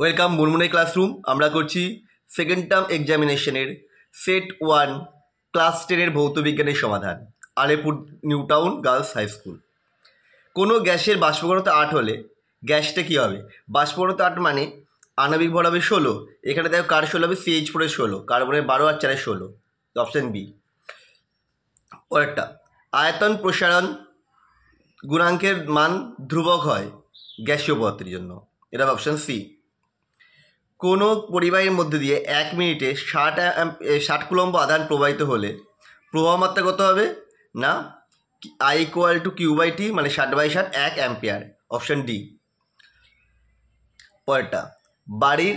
Welcome মুনমুনের classroom. আমরা করছি second term এক্সামিনেশনের সেট 1 ক্লাস 10-এর ভৌতবিজ্ঞানের সমাধান, Alipur New Town Girls High School. কোনো গ্যাসের বাষ্পঘনত্ব 8 হলে গ্যাসটা কী হবে? বাষ্পঘনত্ব 8 মানে আণবিক ভর হবে 16। এখানে দেখো কার 16 হবে? CH4 16, কার্বনের 12 আর 4 16, অপশান বি। পরেরটা, আয়তন প্রসারণ গুণাঙ্কের মান ধ্রুবক হয় গ্যাসীয় পদার্থের জন্য, এটা অপশান সি। কোনো পরিবাহীর মধ্যে দিয়ে 1 মিনিটে 60 কুলম্ব আধান প্রবাহিত হলে প্রবাহ মাত্রা কত হবে? না I = Q/T, মানে 60/60, 1 অ্যাম্পিয়ার, অপশান ডি। পরেরটা, বাড়ির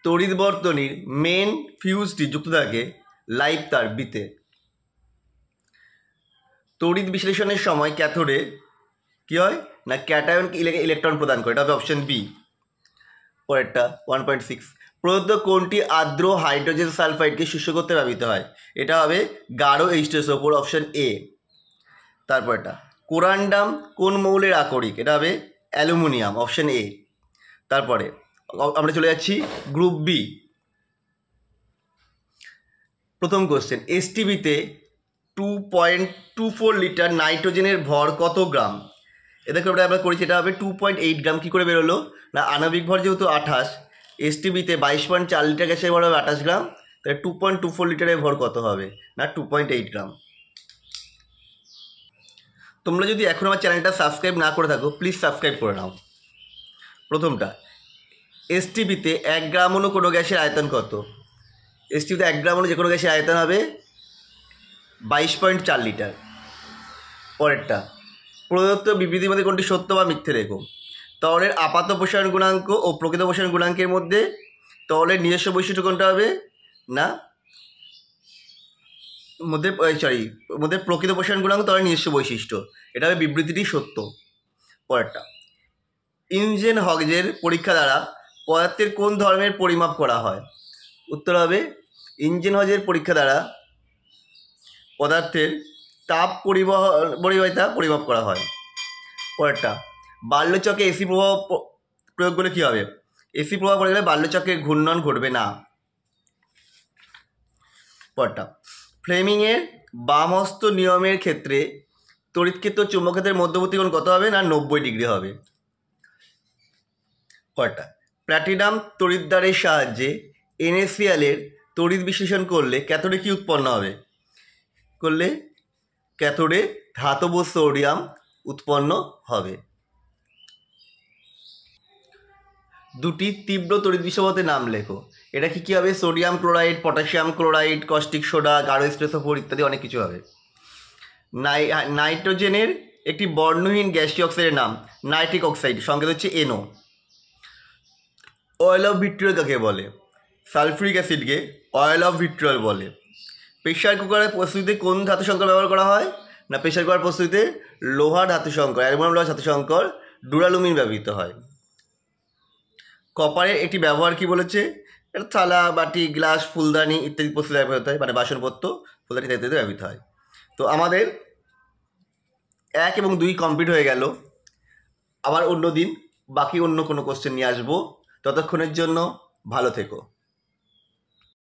তড়িৎ বর্তনীর মেন ফিউজটি যুক্ত থাকে লাইভ তার বিতে। তড়িৎ বিশ্লেষণের সময় ক্যাথোডে কী হয়? না ক্যাটায়নকে ইলেকট্রন প্রদান করে, এটা হবে অপশান বি। পরেরটা 1.6, প্রদত্ত কোনটি আর্দ্র হাইড্রোজেন সালফাইডকে শুষ্ক করতে ব্যবহৃত হয়? এটা হবে গাঢ় H2SO4, অপশান এ। তারপরটা, কোরান্ডাম কোন মৌলের আকরিক? এটা হবে অ্যালুমিনিয়াম, অপশান এ। তারপরে আমরা চলে যাচ্ছি গ্রুপ বি। প্রথম কোশ্চেন, এসটিবিতে 2.24 লিটার নাইট্রোজেনের ভর কত গ্রাম? এদেরকে আমরা করেছি, এটা হবে 2.8 গ্রাম। কী করে বেরোলো? না আণবিক ভর যেহেতু 28, এসটিবিতে 22.4 লিটার গ্যাসের ভর হবে 28 গ্রাম, তাহলে 2.24 লিটারের ভর কত হবে? না 2.8 গ্রাম। তোমরা যদি এখন আমার চ্যানেলটা সাবস্ক্রাইব না করে থাকো, প্লিজ সাবস্ক্রাইব করে নাও। প্রথমটা, এসটিবিতে 1 গ্রাম অনু কোনো গ্যাসের আয়তন কত? এসটিবিতে 1 গ্রাম অনু যে কোনো গ্যাসের আয়তন হবে 22.4 লিটার। পরেরটা, প্রদত্ত বিবৃতির মধ্যে কোনটি সত্য বা মিথ্যে লেখো? তরলের আপাত প্রসারণ গুণাঙ্ক ও প্রকৃত প্রসারণ গুণাঙ্কের মধ্যে তরলের নিজস্ব বৈশিষ্ট্য কোনটা হবে? না মধ্যে প্রকৃত প্রসারণ গুণাঙ্ক তরলের নিজস্ব বৈশিষ্ট্য, এটা হবে বিবৃতিটি সত্য। পরেরটা, ইঞ্জেনহজের পরীক্ষা দ্বারা পদার্থের কোন ধর্মের পরিমাপ করা হয়? উত্তর হবে ইঞ্জেনহজের পরীক্ষা দ্বারা পদার্থের তাপ পরিবাহিতা পরিমাপ করা হয়। পরেরটা, বাল্যচক্রে এসি প্রভাব প্রয়োগ করলে কী হবে? এসি প্রভাব প্রয়োগ করলে বাল্যচক্রের ঘূর্ণন ঘটবে না। পরেরটা, ফ্লেমিংয়ের বামহস্ত নিয়মের ক্ষেত্রে তড়িৎক্ষেত্র চুম্বকক্ষেত্রের মধ্যবর্তী কোণ কত হবে? না 90 ডিগ্রি হবে। পরেরটা, প্ল্যাটিনাম তড়িৎদ্বারের সাহায্যে NaCl-এর তড়িৎ বিশ্লেষণ করলে ক্যাথোডে কী উৎপন্ন হবে? ক্যাথোডে ধাতব সোডিয়াম উৎপন্ন হবে। দুটি তীব্র তড়িৎ বিষবতের নাম লেখো। এটা কি হবে? Sodium chloride, potassium chloride, caustic soda, গাঢ় H2SO4 ইত্যাদি অনেক কিছু হবে। নাইট্রোজেনের একটি বর্ণহীন গ্যাসীয় অক্সাইডের নাম নাইট্রিক অক্সাইড, সংকেত হচ্ছে NO। অয়েল অফ ভিট্রিয়ল কাকে বলে? সালফিউরিক অ্যাসিডকে অয়েল অফ ভিট্রিয়ল বলে। প্রেশার কুকারের প্রস্তুতিতে কোন ধাতু সংকর ব্যবহার করা হয়? না প্রেশার কুকার প্রস্তুতিতে লোহার ধাতু সংকর, অ্যালুমিনিয়াম লোহার ধাতু সংকর, ডুরালুমিন ব্যবহৃত হয়। কপারের একটি ব্যবহার কি বলেছে? এটা থালা, বাটি, গ্লাস, ফুলদানি ইত্যাদি প্রস্তুতি ব্যবহৃত হয়, মানে বাসনপত্র, ফুলদানি ইত্যাদিতে ব্যবহৃত হয়। তো আমাদের 1 এবং 2 কমপ্লিট হয়ে গেল। আবার অন্য দিন বাকি অন্য কোনো কোশ্চেন নিয়ে আসবো। ততক্ষণের জন্য ভালো থেকো।